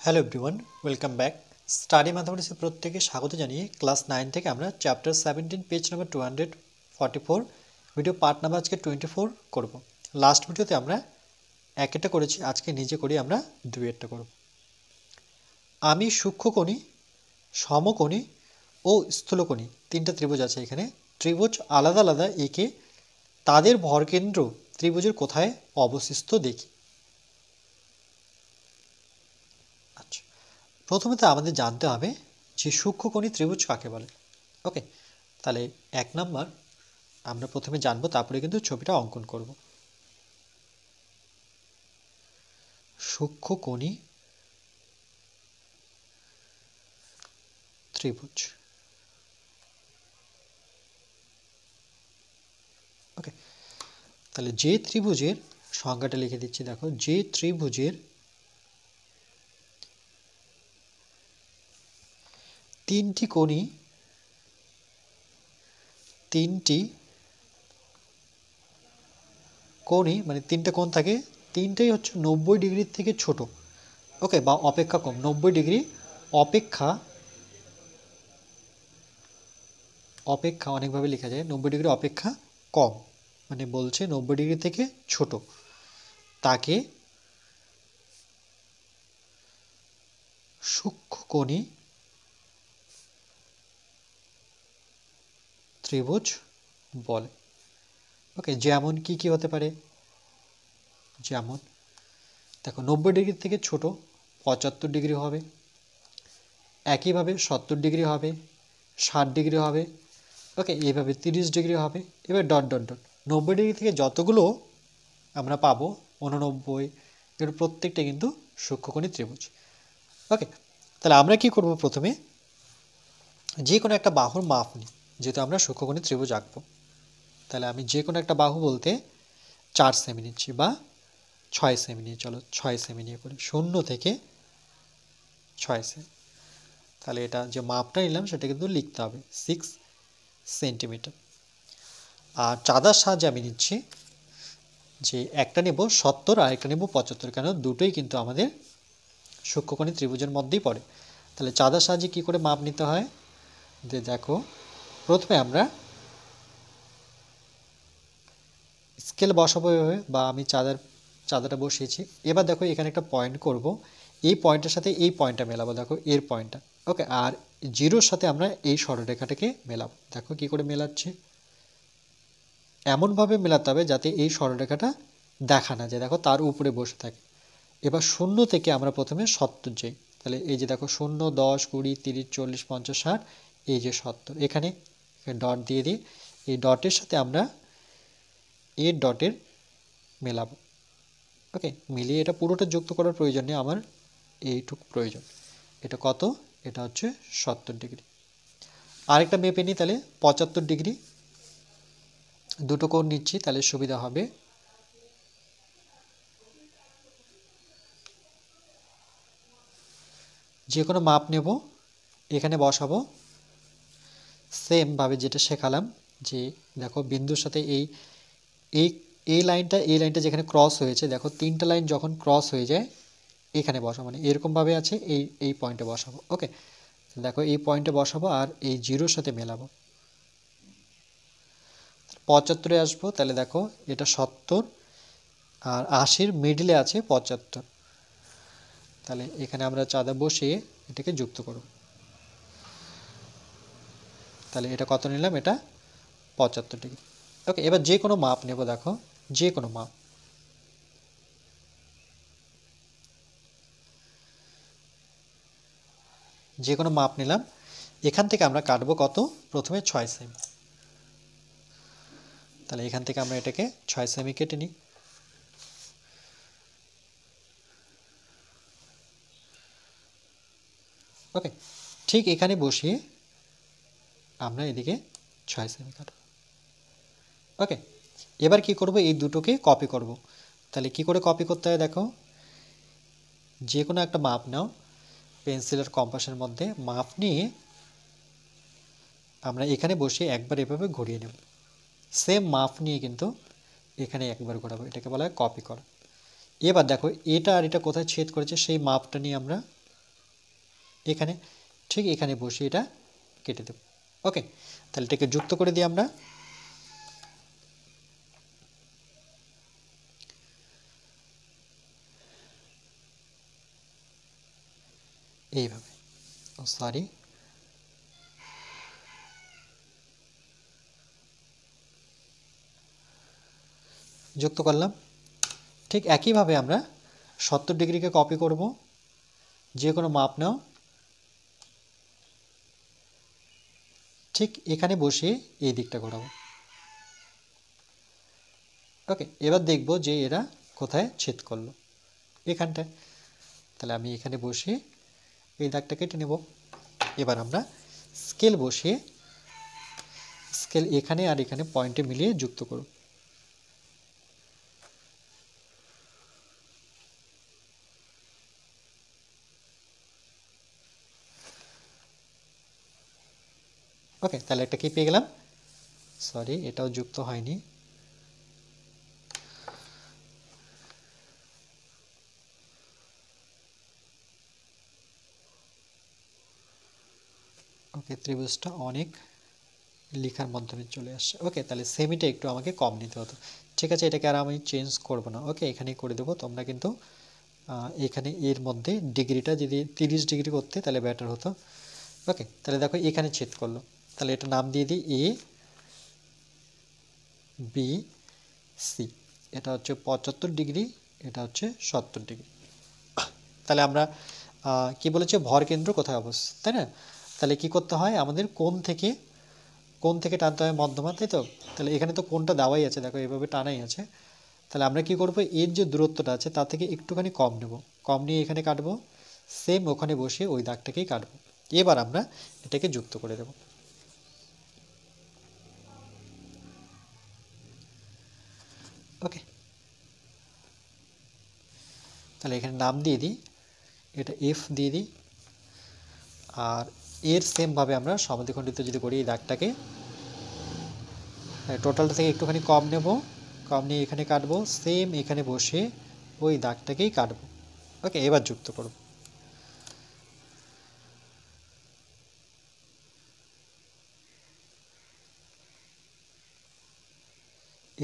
Hello everyone, welcome back. Study ম্যাথামেটিক্সে প্রত্যেকে স্বাগত জানিয়ে ক্লাস 9 থেকে আমরা chapter 17 page number 244 video part number আজকে 24 করব। লাস্ট ভিডিওতে আমরা একটা করেছি, আজকে নিজে করি আমরা দুইটা করব। আমি সূক্ষ্মকোণী, সমকোণী ও স্থূলকোণী তিনটা ত্রিভুজ আছে এখানে। ত্রিভুজ আলাদা আলাদা এঁকে তাদের ভরকেন্দ্র ত্রিভুজের কোথায় অবস্থিত দেখি। আচ্ছা, প্রথমে তো আমাদের জানতে হবে যে সূক্ষ্মকোণী ত্রিভুজ কাকে বলে। ওকে, তাহলে 1 নাম্বার আমরা প্রথমে জানবো, তারপরে কিন্তু ছবিটা অঙ্কন করব। সূক্ষ্মকোণী ত্রিভুজ। ওকে, তাহলে যে ত্রিভুজের সংজ্ঞাটা লিখে দিচ্ছি, দেখো, যে ত্রিভুজের তিনটি কোণই মানে তিনটা কোণ থাকে, তিনটেই হচ্ছে 90 ডিগ্রির থেকে ছোট, ওকে, বা অপেক্ষা কম। 90 ডিগ্রি অপেক্ষা অনেকভাবে লেখা যায়, 90 ডিগ্রি অপেক্ষা কম, মানে বলছে 90 ডিগ্রি থেকে ছোট, তাকে সূক্ষ্মকোণী ত্রিভুজ বলে। ওকে, যেমন কি হতে পারে, যেমন দেখো 90 ডিগ্রি থেকে ছোট 75 ডিগ্রি হবে, একইভাবে 70 ডিগ্রি হবে, 60 ডিগ্রি হবে, ওকে, এইভাবে 30 ডিগ্রি হবে। এবার ডট ডট ডট 90 ডিগ্রি থেকে যতগুলো আমরা পাবো 89, এর প্রত্যেকটা কিন্তু সূক্ষ্মকোণী ত্রিভুজ। ওকে, তাহলে আমরা কি করব, প্রথমে যে কোনো একটা বাহুর মাপ নিই, যেহেতু আমরা সূক্ষ্মকোণী ত্রিভুজ আঁকবো। তাহলে আমি যে কোনো একটা বাহু বলতে 4 সেমি নিচ্ছি বা 6 সেমি নিয়ে, চলো 6 সেমি নিয়ে করি, 0 থেকে 6 সেমি। তাহলে এটা যে মাপটা নিলাম সেটা কিন্তু লিখতে হবে 6 সেন্টিমিটার। আর চাঁদার সাহায্যে আমি নিচ্ছি যে একটা নেব 70 আর একটা নেব 75, কেন দুটোই কিন্তু আমাদের সূক্ষ্মকোণী ত্রিভুজের মধ্যেই পড়ে। তাহলে চাঁদার সাহায্যে কী করে মাপ নিতে হয়, যে দেখো, প্রথমে আমরা স্কেল বসাবো এভাবে, বা আমি চাঁদাটা বসিয়েছি। এবার দেখো এখানে একটা পয়েন্ট করব, এই পয়েন্টের সাথে এই পয়েন্টটা মেলাবো, দেখো এর পয়েন্টটা, ওকে, আর জিরোর সাথে আমরা এই সরলরেখাটাকে মেলাবো। দেখো কি করে মেলাচ্ছে, এমনভাবে মেলাতে হবে যাতে এই সরলরেখাটা দেখা না যায়, দেখো তার উপরে বসে থাকে। এবার 0 থেকে আমরা প্রথমে 70 যাই, তাহলে এই যে দেখো 0, 10, 20, 30, 40, 50, 60, এই যে 70, এখানে ডট দিয়ে দিই। এই ডটের সাথে আমরা এর ডটের মেলাবো। ওকে, মিলিয়ে এটা পুরোটা যুক্ত করার প্রয়োজন নেই, আমার এইটুকু প্রয়োজন। এটা কত, এটা হচ্ছে 70 ডিগ্রি। আরেকটা মেপে নিই, তাহলে 75 ডিগ্রি, দুটো কোণ নিচ্ছি, তাহলে সুবিধা হবে। যে কোনো মাপ নেব, এখানে বসাবো সেমভাবে যেটা শেখালাম, যে দেখো বিন্দুর সাথে এই এই এই লাইনটা যেখানে ক্রস হয়েছে, দেখো তিনটা লাইন যখন ক্রস হয়ে যায় এখানে বসাবো, মানে এরকমভাবে আছে, এই পয়েন্টে বসাবো। ওকে, দেখো এই পয়েন্টে বসাবো আর এই জিরোর সাথে মেলাবো, 75-এ আসবো। তাহলে দেখো এটা 70 আর 80-র মিডলে আছে 75, তাহলে এখানে আমরা চাঁদা বসিয়ে এটাকে যুক্ত করব। তাহলে এটা কত নিলাম, এটা 75 ডিগ্রি। ওকে, এবার যে কোনো মাপ নেব, দেখো যে কোনো মাপ, যে কোনো মাপ নিলাম। এখান থেকে আমরা কাটবো কত, প্রথমে 6 সেমি। তাহলে এখান থেকে আমরা এটাকে 6 সেমি কেটে নিই। ওকে, ঠিক এখানে বসিয়ে আমরা এদিকে 6 সেমি কাটব। ওকে, এবার কি করব, এই দুটোকে কপি করব। তাহলে কি করে কপি করতে হয়, দেখো, যে কোনো একটা মাপ নাও, পেন্সিল আর কম্পাসের মধ্যে মাপ নিয়ে আমরা এখানে বসিয়ে একবার এভাবে ঘুরিয়ে নেব। সেম মাপ নিয়ে কিন্তু এখানে একবার ঘোরাবো, এটাকে বলা হয় কপি করা। এবার দেখো এটা আর এটা কোথায় ছেদ করেছে সেই মাপটা নিয়ে আমরা এখানে, ঠিক এখানে বসে এটা কেটে দেব। ওকে, তাহলে এটাকে যুক্ত করে দিই আমরা। এইভাবে, সরি, যুক্ত করলাম। ঠিক একইভাবে আমরা 70 ডিগ্রিকে কপি করব, যে কোনো মাপ নাও, ঠিক এখানে বসিয়ে এই দিকটা ঘোরাবো। ওকে, এবার দেখব যে এরা কোথায় ছেদ করলো, এখানটায়। তাহলে আমি এখানে বসিয়ে এই দাগটা কেটে নেব। এবার আমরা স্কেল বসিয়ে স্কেল এখানে আর এখানে পয়েন্টে মিলিয়ে যুক্ত করব। ওকে, তাহলে একটা কি পেয়ে গেলাম, সরি এটাও যুক্ত হয়নি। ওকে, ত্রিভুজটা অনেক লেখার মাধ্যমে চলে আসছে। ওকে, তাহলে সেমিটা একটু আমাকে কম নিতে হতো। ঠিক আছে, এটাকে আর আমি চেঞ্জ করব না। ওকে, এখানেই করে দেবো। তোমরা কিন্তু এখানে এর মধ্যে ডিগ্রিটা যদি 30 ডিগ্রি করতে তাহলে বেটার হতো। ওকে, তাহলে দেখো এখানে ছেদ করলো, তাহলে এটা নাম দিয়ে দিই এ বি সি। এটা হচ্ছে 75 ডিগ্রি, এটা হচ্ছে 70 ডিগ্রি। তাহলে আমরা কি বলেছে, ভর কেন্দ্র কোথায় অবস্থিত, তাই না? তাহলে কি করতে হয়, আমাদের কোণ থেকে টানতে হয় মধ্যমা, তাই তো? তাহলে এখানে তো কোণটা দেওয়াই আছে, দেখো এভাবে টানাই আছে। তাহলে আমরা কি করব, এর যে দূরত্বটা আছে তার থেকে একটুখানি কম নেব, কম নিয়ে এখানে কাটবো, সেম ওখানে বসে ওই দাগটাকেই কাটবো। এবার আমরা এটাকে যুক্ত করে দেব। ওকে, তাহলে এখানে নাম দিয়ে দিই, এটা এফ দিয়ে দিই। আর এর সেমভাবে আমরা সমদ্বিখণ্ডিত যদি করি এই দাগটাকে, টোটালটা থেকে একটুখানি কম নেব, কম নিয়ে এখানে কাটবো, সেম এখানে বসে ওই দাগটাকেই কাটবো। ওকে, এবার যুক্ত করব।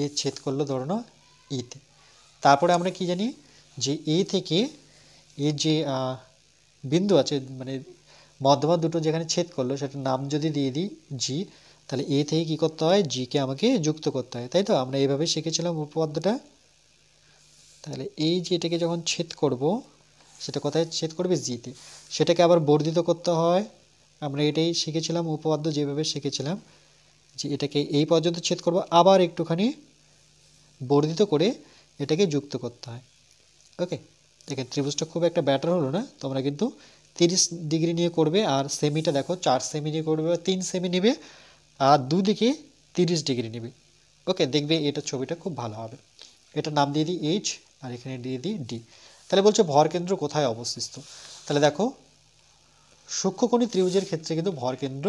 এ ছেদ করলো ধরো ইতে। তারপরে আমরা কি জানি যে এ থেকে এর যে বিন্দু আছে, মানে মধ্যমা দুটো যেখানে ছেদ করলো সেটার নাম যদি দিয়ে দিই জি, তাহলে এ থেকে কি করতে হয়, জিকে আমাকে যুক্ত করতে হয়, তাই তো? আমরা এইভাবে শিখেছিলাম উপপাদ্যটা। তাহলে এই যে এটাকে যখন ছেদ করব, সেটা কোথায় ছেদ করবে, জিতে। সেটাকে আবার বর্ধিত করতে হয়, আমরা এটাই শিখেছিলাম উপপাদ্য, যেভাবে শিখেছিলাম যে এটাকে এই পর্যন্ত ছেদ করব, আবার একটুখানি বর্ধিত করে এটাকে যুক্ত করতে হয়। ওকে, দেখেন ত্রিভুজটা খুব একটা ব্যাটার হলো না, তোমরা কিন্তু 30 ডিগ্রি নিয়ে করবে, আর সেমিটা দেখো 4 সেমি নিয়ে করবে বা 3 সেমি নেবে, আর দুদিকে 30 ডিগ্রি নেবে। ওকে, দেখবে এটা ছবিটা খুব ভালো হবে। এটা নাম দিয়ে দিই এইচ, আর এখানে দিয়ে দিই ডি। তাহলে বলছে ভরকেন্দ্র কোথায় অবস্থিত। তাহলে দেখো সূক্ষ্মকোণী ত্রিভুজের ক্ষেত্রে কিন্তু ভরকেন্দ্র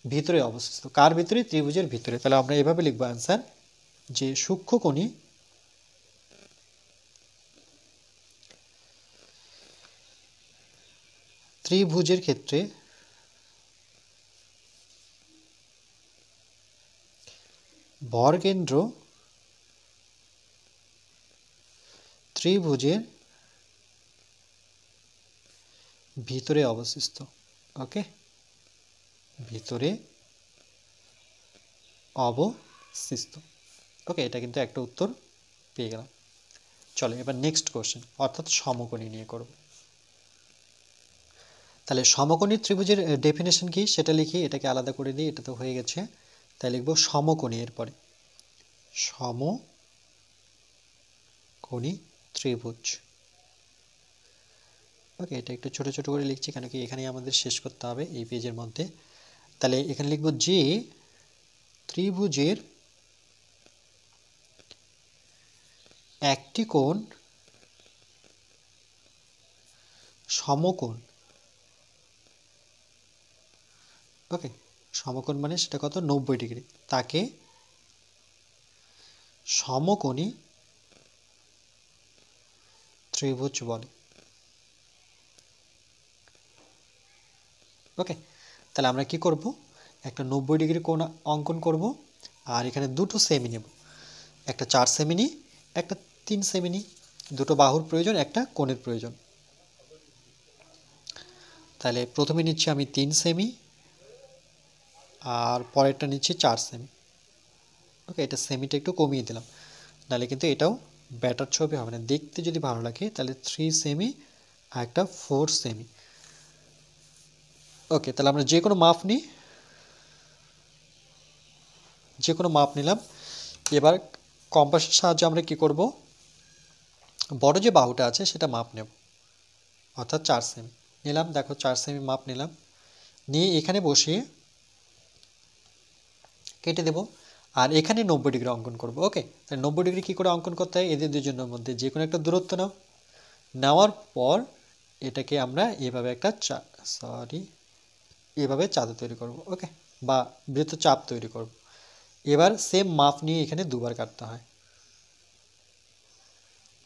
ভিতরে অবস্থিত। কার ভিতরে, ত্রিভুজের ভিতরে। তাহলে আমরা এভাবে লিখবো অ্যান্সার, যে সূক্ষ্মকোণী ত্রিভুজের ক্ষেত্রে ভরকেন্দ্র ত্রিভুজের ভিতরে অবস্থিত। ওকে, ভিতরে অবস্থিত। ওকে, এটা কিন্তু একটা উত্তর পেয়ে গেলাম। চলো এবার নেক্সট কোশ্চেন, অর্থাৎ সমকোণী নিয়ে করব। তাহলে সমকোণী ত্রিভুজের ডেফিনেশন কি সেটা লিখি, এটাকে আলাদা করে দিই, এটা তো হয়ে গেছে। তাই লিখবো সমকোণী, এরপরে সমকোণী ত্রিভুজ। ওকে, এটা একটু ছোট ছোট করে লিখছি, কেন কি এখানেই আমাদের শেষ করতে হবে এই পেজের মধ্যে। তাহলে এখানে লিখব যে ত্রিভুজের একটি কোণ সমকোণ। ওকে, সমকোণ মানে সেটা কত, 90 ডিগ্রি, তাকে সমকোণী ত্রিভুজ বলে। ওকে, তাহলে আমরা কি করব, একটা 90 ডিগ্রি কোণ অঙ্কন করব, আর এখানে দুটো সেমি নেব, একটা 4 সেমি নিই, একটা 3 সেমি নিই, দুটো বাহুর প্রয়োজন, একটা কোণের প্রয়োজন। তাহলে প্রথমে নিচ্ছি আমি 3 সেমি, আর পরেরটা নিচ্ছি 4 সেমি। ওকে, এটা সেমিটা একটু কমিয়ে দিলাম, নাহলে কিন্তু এটাও ব্যাটার ছবি হবে না। দেখতে যদি ভালো লাগে তাহলে 3 সেমি আর একটা 4 সেমি। ওকে, তাহলে আমরা যে কোনো মাপ নিই, যে কোনো মাপ নিলাম। এবার কম্পাসের সাহায্যে আমরা কি করব, বড় যে বাহুটা আছে সেটা মাপ নেব, অর্থাৎ 4 সেমি নিলাম। দেখো 4 সেমি মাপ নিলাম, নিয়ে এখানে বসিয়ে কেটে দেব, আর এখানে 90 ডিগ্রি অঙ্কন করব। ওকে, তাহলে 90 ডিগ্রি কী করে অঙ্কন করতে হয়, এদের দুজনের মধ্যে যে কোনো একটা দূরত্ব নাও, নেওয়ার পর এটাকে আমরা এভাবে একটা এভাবে চাঁদা তৈরি করব। ওকে, বা বৃত্তচাপ তৈরি করব। এবার সেম মাপ নিয়ে এখানে দুবার কাটতে হয়,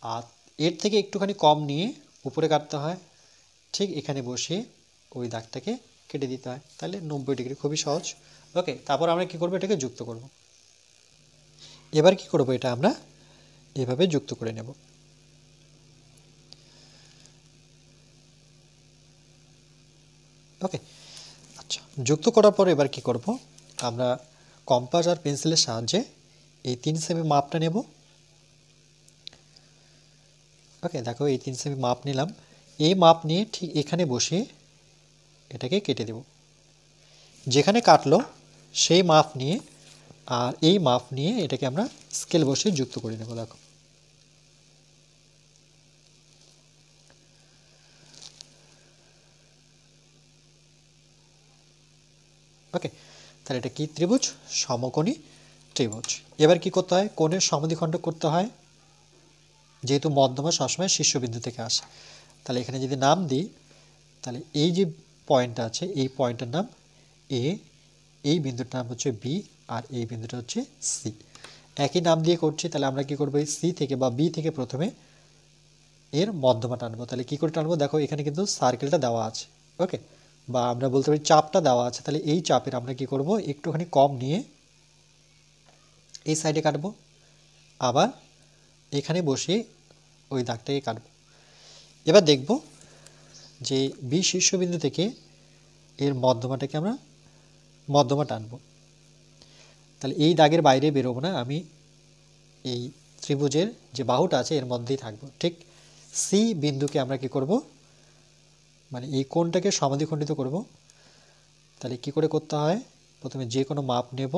আর এর থেকে একটুখানি কম নিয়ে উপরে কাটতে হয়, ঠিক এখানে বসিয়ে ওই দাগটাকে কেটে দিতে হয়। তাহলে 90 ডিগ্রি, খুবই সহজ। ওকে, তারপর আমরা কি করব, এটাকে যুক্ত করব। এবার কি করব, এটা আমরা এভাবে যুক্ত করে নেব। ওকে, আচ্ছা, যুক্ত করার পর এবার কি করব, আমরা কম্পাস আর পেন্সিলের সাহায্যে এই 3 সেমি মাপটা নেব। ওকে, দেখো এই 3 সেমি মাপ নিলাম, এই মাপ নিয়ে ঠিক এখানে বসিয়ে এটাকে কেটে দেব। যেখানে কাটলো সেই মাপ নিয়ে আর এই মাপ নিয়ে এটাকে আমরা স্কেল বসিয়ে যুক্ত করে নেব। দেখো ওকে, তাহলে এটা কি ত্রিভুজ, সমকোণী ত্রিভুজ। এবার কি করতে হয়, কোণের সমদ্বিখণ্ড করতে হয়, যেহেতু মধ্যমা সবসময় শীর্ষবিন্দু থেকে আসে। তাহলে এখানে যদি নাম দিই, তাহলে এই যে পয়েন্টটা আছে এই পয়েন্টের নাম এ, এই বিন্দুটার নাম হচ্ছে বি, আর এই বিন্দুটা হচ্ছে সি। একই নাম দিয়ে করছি, তাহলে আমরা কি করবো, এই সি থেকে বা বি থেকে প্রথমে এর মধ্যমা টানবো। তাহলে কি করে টানবো, দেখো এখানে কিন্তু সার্কেলটা দেওয়া আছে। ওকে, বা আমরা বলতে পারি চাপটা দেওয়া আছে। তাহলে এই চাপের আমরা কি করব, একটুখানি কম নিয়ে এই সাইডে কাটবো, আবার এখানে বসিয়ে ওই দাগটাকে কাটবো। এবার দেখব যে বি শীর্ষবিন্দু থেকে এর মধ্যমাটাকে আমরা মধ্যমা টানবো। তাহলে এই দাগের বাইরে বেরোবো না, আমি এই ত্রিভুজের যে বাহুটা আছে এর মধ্যেই থাকবো। ঠিক সি বিন্দুকে আমরা কি করব, মানে এই কোণটাকে সমাধিখণ্ডিত করব। তাহলে কি করে করতে হয়, প্রথমে যে কোনো মাপ নেব।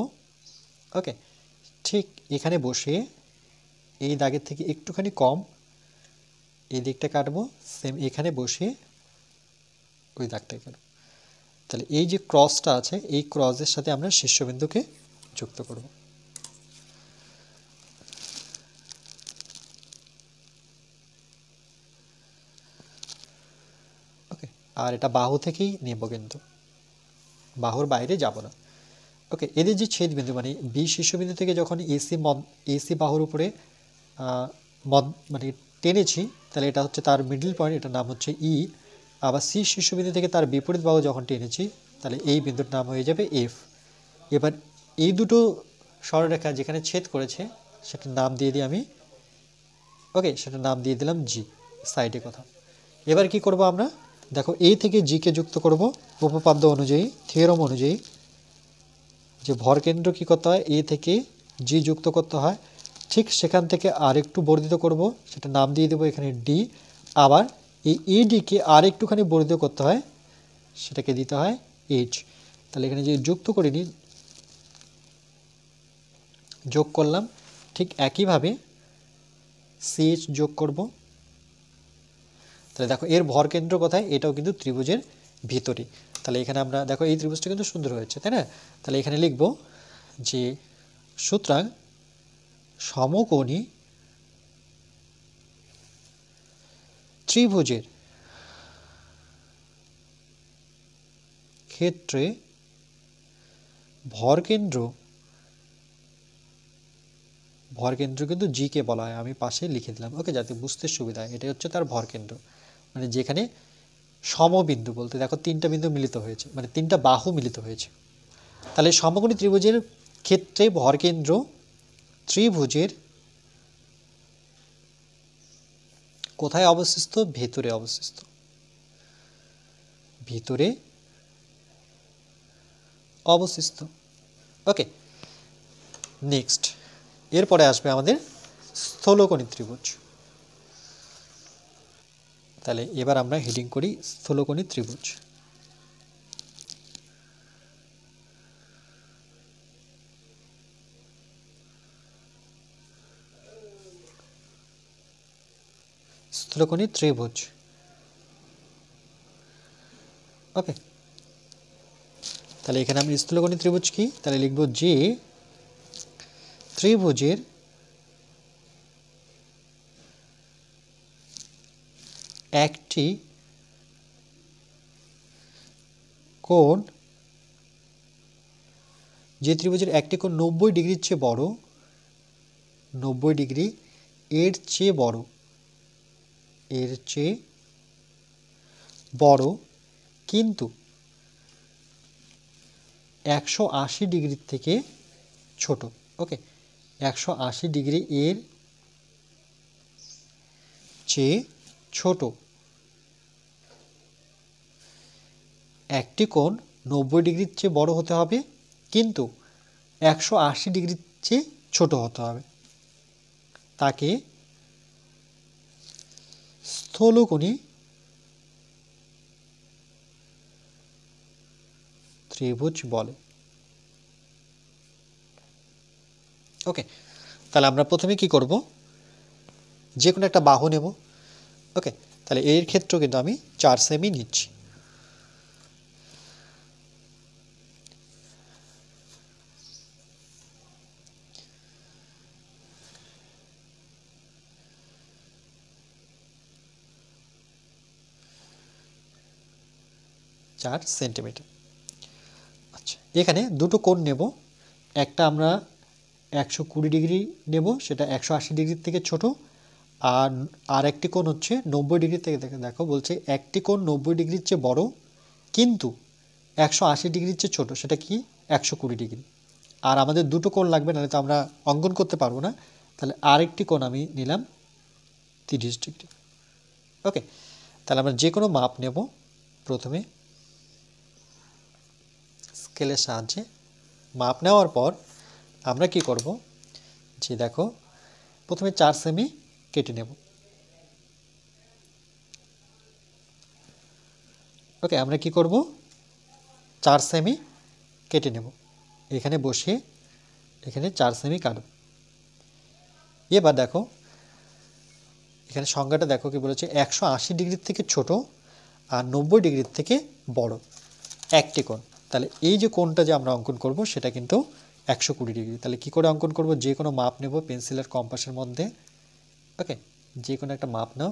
ওকে, ঠিক এখানে বসিয়ে এই দাগের থেকে একটুখানি কম এই দিকটা কাটবো, সেম এখানে বসিয়ে ওই দাগটাই কাটবো। তাহলে এই যে ক্রসটা আছে এই ক্রসের সাথে আমরা শীর্ষবিন্দুকে যুক্ত করব। ওকে, আর এটা বাহু থেকেই নেব, কিন্তু বাহুর বাইরে যাব না। ওকে, এদের যে ছেদবিন্দু মানে বি শীর্ষবিন্দু থেকে যখন এসি বাহুর উপরে মানে টেনেছি, তাহলে এটা হচ্ছে তার মিডল পয়েন্ট, এটার নাম হচ্ছে ই। আবার সি শীর্ষবিন্দু থেকে তার বিপরীত বাহু যখন টেনেছি, তাহলে এই বিন্দুর নাম হয়ে যাবে এফ। এবার এই দুটো সরলরেখা যেখানে ছেদ করেছে সেটার নাম দিয়ে দিই আমি। ওকে, সেটার নাম দিয়ে দিলাম জি, সাইডে কথা। এবার কি করব আমরা, দেখো এই থেকে জিকে যুক্ত করব উপপাদ্য অনুযায়ী, থিওরাম অনুযায়ী, যে ভরকেন্দ্র কী করতে হয়, এ থেকে জি যুক্ত করতে হয়। ঠিক সেখান থেকে আর একটু বর্ধিত করব, সেটা নাম দিয়ে দেবো এখানে ডি। আবার এই এডিকে আর একটুখানি বর্ধিত করতে হয়, সেটাকে দিতে হয় এইচ। তাহলে এখানে যে যুক্ত করিনি, যোগ করলাম, ঠিক একইভাবে সিএইচ যোগ করব। তাহলে দেখো এর ভরকেন্দ্র কোথায়, এটাও কিন্তু ত্রিভুজের ভিতরে। তাহলে এখানে আমরা দেখো এই ত্রিভুজটা কিন্তু সুন্দর হয়েছে, তাই না। তাহলে এখানে লিখব যে সুতরাং সমকোণী ত্রিভুজের ক্ষেত্রে ভরকেন্দ্র কিন্তু জি কে বলা হয়, আমি পাশে লিখে দিলাম। ওকে, যাতে বুঝতে সুবিধা হয়, এটাই হচ্ছে তার ভরকেন্দ্র, মানে যেখানে সমবিন্দু বলতে দেখো তিনটা বিন্দু মিলিত হয়েছে, মানে তিনটা বাহু মিলিত হয়েছে। তাহলে সমকোণী ত্রিভুজের ক্ষেত্রে ভরকেন্দ্র ত্রিভুজের কোথায় অবস্থিত? ভেতরে অবস্থিত, ভিতরে অবস্থিত। ওকে, নেক্সট এরপরে আসবে আমাদের স্থূলকোণী ত্রিভুজ। তাহলে এবার আমরা হেডিং করি স্থূলকোণী ত্রিভুজ। স্থূলকোণী ত্রিভুজ। ওকে, তাহলে এখানে আমি স্থূলকোণী ত্রিভুজ কি, তাহলে লিখব যে ত্রিভুজের একটি কোণ, যে ত্রিভুজের একটি কোণ 90 ডিগ্রির চেয়ে বড়, 90 ডিগ্রি এর চেয়ে বড়, এর চেয়ে বড়, কিন্তু 180 ডিগ্রির থেকে ছোট। ওকে, 180 ডিগ্রি এর চেয়ে ছোট একটি কোণ 90 ডিগ্রির চেয়ে বড় হতে হবে, কিন্তু 180 ডিগ্রির চেয়ে ছোট হতে হবে, তাকে স্থূলকোণী ত্রিভুজ বলে। ওকে, তাহলে আমরা প্রথমে কি করব, যে কোনো একটা বাহু নেব। ওকে, তাহলে এর ক্ষেত্রেও কিন্তু আমি 4 সেমি নিচ্ছি। চার সেন্টিমিটার। আচ্ছা, এখানে দুটো কোণ নেব, একটা আমরা 120 ডিগ্রি নেব, সেটা 180 ডিগ্রির থেকে ছোট, আর আরেকটি কোণ হচ্ছে 90 ডিগ্রি থেকে, দেখো বলছে একটি কোণ 90 ডিগ্রির চেয়ে বড় কিন্তু 180 ডিগ্রির চেয়ে ছোট, সেটা কি 120 ডিগ্রি। আর আমাদের দুটো কোণ লাগবে, নাহলে তো আমরা অঙ্কন করতে পারবো না। তাহলে আরেকটি কোণ আমি নিলাম 30 ডিগ্রি। ওকে, তাহলে আমরা যে কোনো মাপ নেব, প্রথমে স্কেলের সাহায্যে মাপ নেওয়ার পর আমরা কি করব, যে দেখো প্রথমে 4 সেমি কেটে নেব। ওকে, আমরা কি করব, 4 সেমি কেটে নেব, এখানে বসিয়ে এখানে 4 সেমি কাটব। এবার দেখো এখানে সংখ্যাটা দেখো কি বলেছে, 180 ডিগ্রির থেকে ছোট আর 90 ডিগ্রির থেকে বড় একটি কোণ। তাহলে এই যে কোণটা যে আমরা অঙ্কন করব সেটা কিন্তু 120 ডিগ্রি। তাহলে কি করে অঙ্কন করব, যে কোনো মাপ নেব পেন্সিলের কম্পাসের মধ্যে। ওকে, যে কোনো একটা মাপ নাও,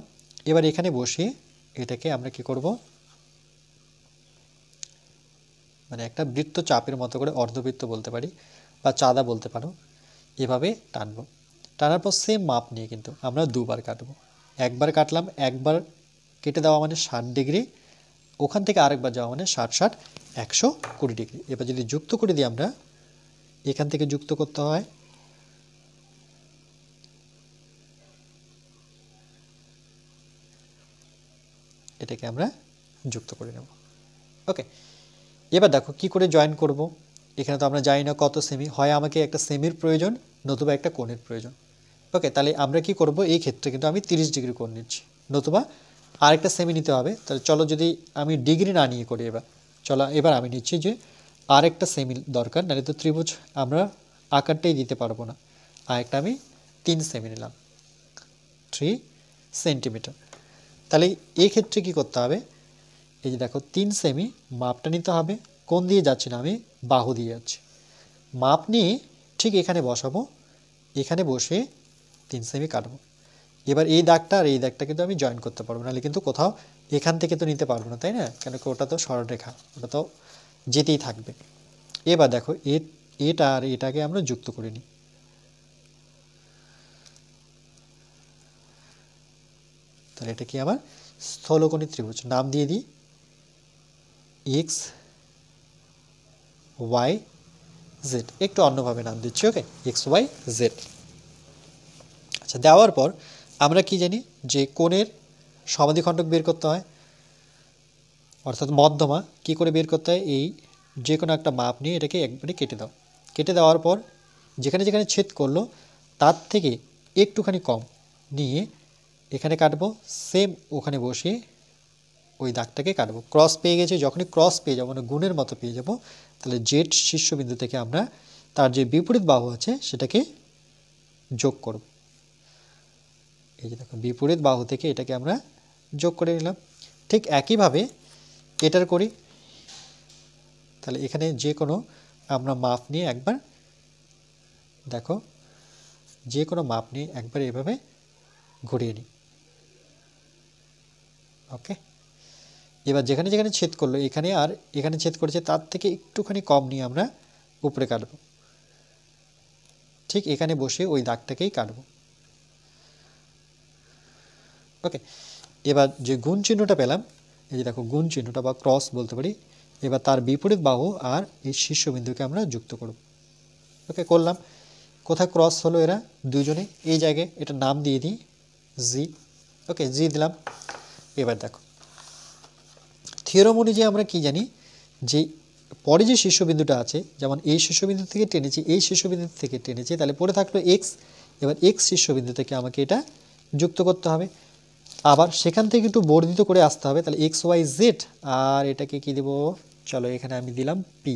এবার এখানে বসিয়ে এটাকে আমরা কি করব, মানে একটা বৃত্ত চাপের মতো করে, অর্ধবৃত্ত বলতে পারি বা চাঁদা বলতে পারো, এভাবে টানবো। টানার পর সেম মাপ নিয়ে কিন্তু আমরা দুবার কাটবো। একবার কাটলাম, একবার কেটে দেওয়া মানে 60 ডিগ্রি, ওখান থেকে আরেকবার যাওয়া মানে 60 60 120 ডিগ্রি। এবার যদি যুক্ত করে দিই আমরা, এখান থেকে যুক্ত করতে হয়, এটাকে আমরা যুক্ত করে নেব। ওকে, এবার দেখো কি করে জয়েন করব। এখানে তো আমরা জানি না কত সেমি, হয় আমাকে একটা সেমির প্রয়োজন, নতুবা একটা কোণের প্রয়োজন। ওকে, তাহলে আমরা কি করব, এই ক্ষেত্রে কিন্তু আমি 30 ডিগ্রি কোণ নিচ্ছি, নতুবা আরেকটা সেমি নিতে হবে। তাহলে চলো যদি আমি ডিগ্রি না নিয়ে করি, এবার আমি নিচ্ছি যে আরেকটা সেমি দরকার, নাহলে তো ত্রিভুজ আমরা আকারটাই দিতে পারবো না। আরেকটা আমি 3 সেমি নিলাম, 3 সেন্টিমিটার। তাহলে এই ক্ষেত্রে কি করতে হবে, এই যে দেখো 3 সেমি মাপটা নিতে হবে, কোণ দিয়ে যাচ্ছি না, আমি বাহু দিয়ে যাচ্ছি। মাপ নিয়ে ঠিক এখানে বসাবো, এখানে বসে 3 সেমি কাটবো। এবার এই দাগটা আর এই দাগটা কিন্তু আমি জয়েন করতে পারবো, নাহলে কিন্তু কোথাও এখান থেকে তো নিতে পারবো না, তাই না, কেন কি ওটা তো সরলরেখা, ওটা তো যেতেই থাকবে। এবার দেখো এটা আর এটাকে আমরা যুক্ত করে নিই। তাহলে এটা কি আমার স্থূলকোণী ত্রিভুজ, নাম দিয়ে দিই এক্স ওয়াই জেড, একটু অন্যভাবে নাম দিচ্ছি। ওকে, এক্স ওয়াই জেড। আচ্ছা, দেওয়ার পর আমরা কি জানি যে কোণের সমাধিখণ্ডক বের করতে হয়, অর্থাৎ মধ্যমা কি করে বের করতে হয়, এই যে কোনো একটা মাপ নিয়ে এটাকে একবারে কেটে দাও। কেটে দেওয়ার পর যেখানে যেখানে ছেদ করলো তার থেকে একটুখানি কম নিয়ে এখানে কাটবো, সেম ওখানে বসিয়ে ওই দাগটাকে কাটবো। ক্রস পেয়ে গেছি, যখনই ক্রস পেয়ে যাবো, মানে গুণের মতো পেয়ে যাব, তাহলে জেড শীর্ষবিন্দু থেকে আমরা তার যে বিপরীত বাহু আছে সেটাকে যোগ করব। এই যে দেখো, বিপরীত বাহু থেকে এটাকে আমরা যোগ করে নিলাম। ঠিক একইভাবে এটার করি। তাহলে এখানে যে কোনো আমরা মাপ নিয়ে একবার দেখো, যে কোনো মাপ নিয়ে একবার এভাবে ঘুরিয়ে নিই। ওকে, এবার যেখানে যেখানে ছেদ করলো এখানে আর এখানে ছেদ করেছে তার থেকে একটুখানি কম নিয়ে আমরা উপরে কাটব। ঠিক এখানে বসে ওই দাগটাকেই কাটব। ওকে, এবার যে গুণ চিহ্নটা পেলাম, এই যে দেখো গুণ চিহ্নটা বা ক্রস বলতে পারি, এবার তার বিপরীত বাহু আর এই শীর্ষবিন্দুকে আমরা যুক্ত করব। ওকে, করলাম। কোথায় ক্রস হলো এরা দুজনে, এই জায়গায়, এটা নাম দিয়ে দিই জি। ওকে, জি দিলাম। এবার দেখো থিওরাম অনুযায়ী আমরা কি জানি যে পরে যে শীর্ষবিন্দুটা আছে, যেমন এই শীর্ষবিন্দু থেকে টেনেছি, এই শীর্ষবিন্দু থেকে টেনেছি, তাহলে পরে থাকলো এক্স। এবার এক্স শীর্ষবিন্দু থেকে আমাকে এটা যুক্ত করতে হবে, আবার সেখান থেকে একটু বর্ধিত করে আসতে হবে। তাহলে এক্স ওয়াই জেড, আর এটাকে কি দেবো, চলো এখানে আমি দিলাম পি।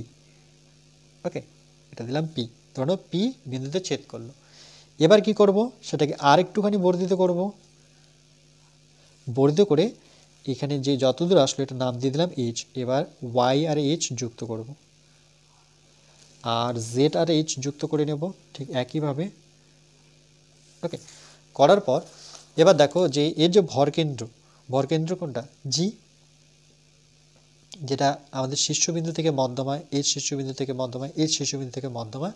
ওকে, এটা দিলাম পি, ধরো পি বিন্দুতে ছেদ করলো। এবার কি করব, সেটাকে আর একটুখানি বর্ধিত করব। বর্ধিত করে এখানে যে যতদূর আসলো এটা নাম দিয়ে দিলাম এইচ। এবার ওয়াই আর এইচ যুক্ত করব, আর জেড আর এইচ যুক্ত করে নেব ঠিক একইভাবে। ওকে, করার পর এবার দেখো যে এর যে ভরকেন্দ্র কোনটা, জি, যেটা আমাদের শীর্ষবিন্দু থেকে মধ্যমা, এর শীর্ষবিন্দু থেকে মধ্যমা, এর শীর্ষবিন্দু থেকে মধ্যমা,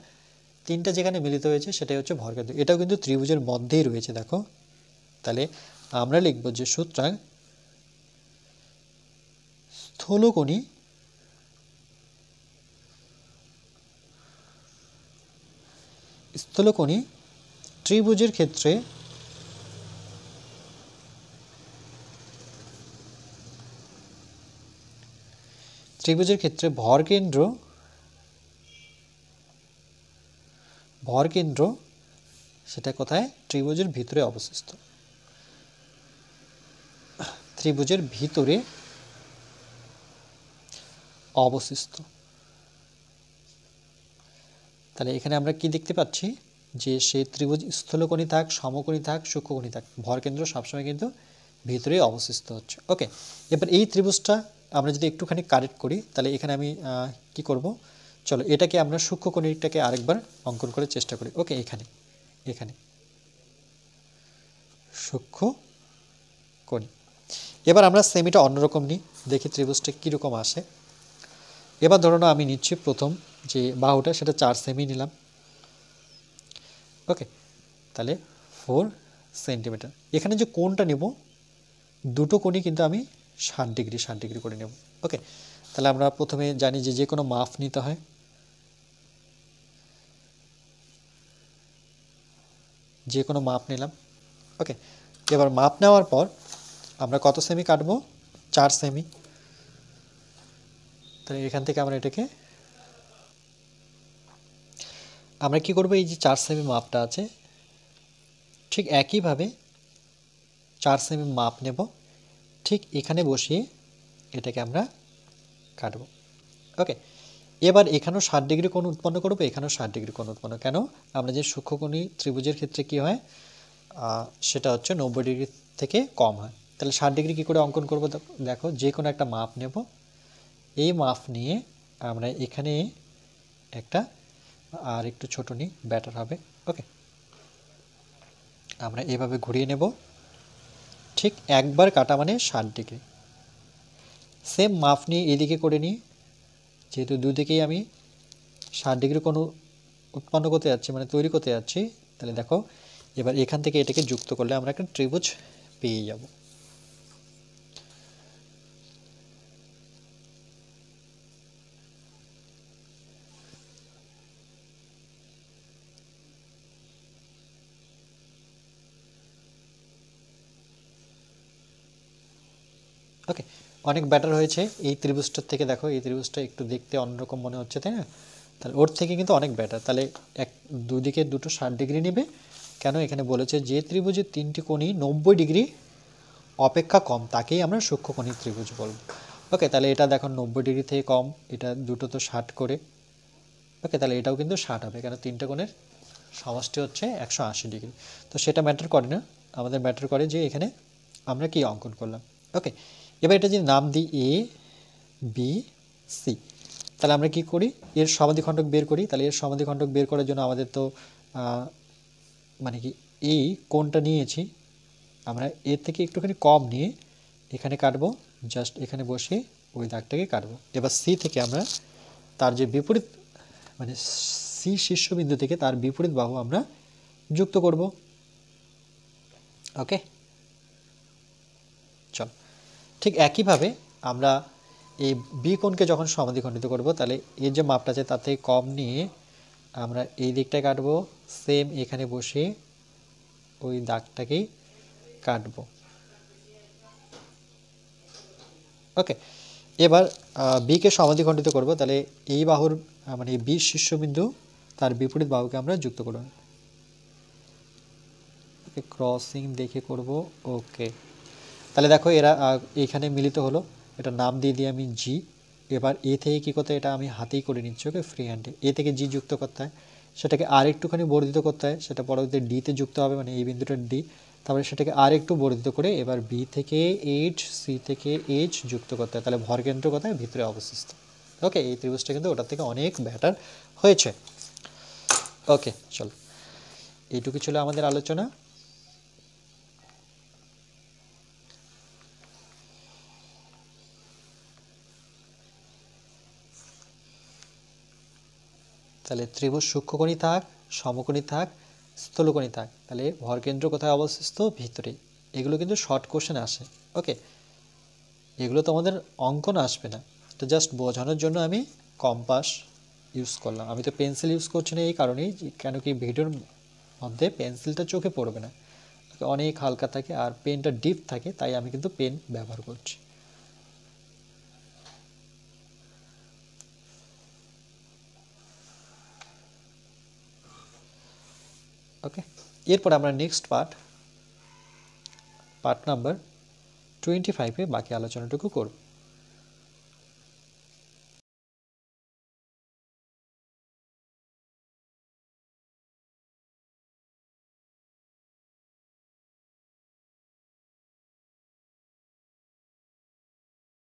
তিনটা যেখানে মিলিত হয়েছে সেটাই হচ্ছে ভরকেন্দ্র। এটাও কিন্তু ত্রিভুজের মধ্যেই রয়েছে দেখো। তাহলে আমরা লিখব যে সুতরাং স্থূলকোণী ত্রিভুজের ক্ষেত্রে ভরকেন্দ্র সেটা কোথায়, ত্রিভুজের ভিতরে অবস্থিত। ত্রিভুজের ভিতরে অবস্থিত। তাহলে এখানে আমরা কি দেখতে পাচ্ছি যে সেই ত্রিভুজ স্থূলকোণী থাক, সমকোণী থাক, সূক্ষ্মকোণী থাক, ভরকেন্দ্র সবসময় কিন্তু ভিতরে অবস্থিত হচ্ছে। ওকে, এবার এই ত্রিভুজটা আমরা যদি একটুখানি কারেক্ট করি, তাহলে এখানে আমি কি করব, চলো এটাকে আমরা সূক্ষ্মকোণীটাকে আরেকবার অঙ্কন করে চেষ্টা করি। ওকে, এখানে সূক্ষ্মকোণী। এবার আমরা সেমিটা অন্যরকম নিই, দেখি ত্রিভুজটা কীরকম আসে। এবার ধরো না আমি নিচ্ছি প্রথম যে বাহুটা, সেটা 4 সেমি নিলাম। ওকে, তাহলে 4 সেন্টিমিটার। এখানে যে কোণটা নেব, দুটো কোণই কিন্তু আমি 60 ডিগ্রি করে নেব। ওকে, তাহলে আমরা প্রথমে জানি যে কোনো মাপ নিতে হয়। যে কোনো মাপ নিলাম। ওকে, এবার মাপ নেওয়ার পর আমরা কত সেমি কাটবো, 4 সেমি। তাহলে এখান থেকে আমরা কি করব, এই যে 4 সেমি মাপটা আছে ঠিক একইভাবে 4 সেমি মাপ নেব, ঠিক এখানে বসিয়ে এটাকে আমরা কাটব। ওকে, এবার এখানেও 60 ডিগ্রি কোণ উৎপন্ন করবো, এখানেও 60 ডিগ্রি কোণ উৎপন্ন। কেন, আমরা যে সূক্ষ্মকোণী ত্রিভুজের ক্ষেত্রে কি হয়, সেটা হচ্ছে 90 ডিগ্রি থেকে কম হয়। তাহলে 60 ডিগ্রি কী করে অঙ্কন করব, দেখো যে কোনো একটা মাপ নেব, এই মাপ নিয়ে আমরা এখানে একটা আর একটু ছোট নিই, ব্যাটার হবে। ওকে, আমরা এভাবে ঘুরিয়ে নেব, ঠিক একবার কাটা মানে 60 ডিগ্রি। সেম মাপ নিয়ে এদিকে করে নিই, যেহেতু দুদিকেই আমি 60 ডিগ্রি কোণ উৎপন্ন করতে যাচ্ছি, মানে তৈরি করতে যাচ্ছি। তাহলে দেখো এবার এখান থেকে এটাকে যুক্ত করলে আমরা একটা ত্রিভুজ পেয়ে যাব। ওকে, অনেক বেটার হয়েছে এই ত্রিভুজটার থেকে। দেখো এই ত্রিভুজটা একটু দেখতে অন্যরকম মনে হচ্ছে, তাই না? তাহলে ওর থেকে কিন্তু অনেক বেটার। তাহলে দুদিকে দুটো 60 ডিগ্রি নেবে। কেন? এখানে বলেছে যে ত্রিভুজের 3টি কোণই 90 ডিগ্রি অপেক্ষা কম তাকেই আমরা সূক্ষ্মকোণী ত্রিভুজ বলব। ওকে, তাহলে এটা দেখো 90 ডিগ্রি থেকে কম, এটা দুটো তো 60 করে। ওকে, তাহলে এটাও কিন্তু 60 হবে, কেন 3টে কোণের সমষ্টি হচ্ছে 180 ডিগ্রি। তো সেটা ম্যাটার করে না, আমাদের ম্যাটার করে যে এখানে আমরা কি অঙ্কন করলাম। ওকে, এবার এটা যদি নাম দিই এ বি সি, তাহলে আমরা কি করি, এর সমাধিখণ্ডক বের করি। তাহলে এর সমাধিখণ্ডক বের করার জন্য আমাদের তো মানে কি এই কোণটা নিয়েছি আমরা এর থেকে একটুখানি কম নিয়ে এখানে কাটবো, জাস্ট এখানে বসে ওই দাগটাকে কাটবো। এবার সি থেকে আমরা তার যে বিপরীত মানে সি শীর্ষবিন্দু থেকে তার বিপরীত বাহু আমরা যুক্ত করব। ওকে, চল ঠিক একইভাবে আমরা এই বি কোণকে যখন সমাধিখণ্ডিত করব, তাহলে এর যে মাপটা আছে তার থেকে কম নিয়ে আমরা এই দিকটায় কাটবো, সেম এখানে বসে ওই দাগটাকেই কাটবো। ওকে, এবার বিকে সমাধিখণ্ডিত করব, তাহলে এই বাহুর মানে বি শীর্ষবিন্দু তার বিপরীত বাহুকে আমরা যুক্ত করব। ওকে, ক্রসিং দেখে করব। ওকে, তাহলে দেখো এরা এইখানে মিলিত হলো, এটা নাম দিয়ে দিই আমি জি। এবার এ থেকে কী করতে হয়, এটা আমি হাতেই করে নিচ্ছি। ওকে, ফ্রি হ্যান্ডে এ থেকে জি যুক্ত করতে হয়, সেটাকে আর একটুখানি বর্ধিত করতে হয়, সেটা পরবর্তীতে ডিতে যুক্ত হবে, মানে এই বিন্দুটার ডি। তারপরে সেটাকে আর একটু বর্ধিত করে এবার বি থেকে এইচ, সি থেকে এইচ যুক্ত করতে হয়, তাহলে ভরকেন্দ্র কোথায়, ভিতরে অবস্থিত। ওকে, এই ত্রিভুজটা কিন্তু ওটার থেকে অনেক বেটার হয়েছে। ওকে, চলো এইটুকু ছিল আমাদের আলোচনা। তাহলে ত্রিভুজ সূক্ষ্মকোণী থাক, সমকোণী থাক, স্থূলকোণী থাক, তাহলে ভরকেন্দ্র কোথায় অবস্থিত, ভিতরে। এগুলো কিন্তু শর্ট কোশ্চেন আসে। ওকে, এগুলো তো আমাদের অঙ্কন আসবে না, তো জাস্ট বোঝানোর জন্য আমি কম্পাস ইউজ করলাম। আমি তো পেন্সিল ইউজ করছি না এই কারণেই, কেন কি ভিডিওর মধ্যে পেন্সিলটা চোখে পড়বে না, অনেক হালকা থাকে আর পেনটা ডিপ থাকে, তাই আমি কিন্তু পেন ব্যবহার করছি। ওকে, এরপর আমরা নেক্সট পার্ট নাম্বার 25-এ বাকি আলোচনাটুকু করব।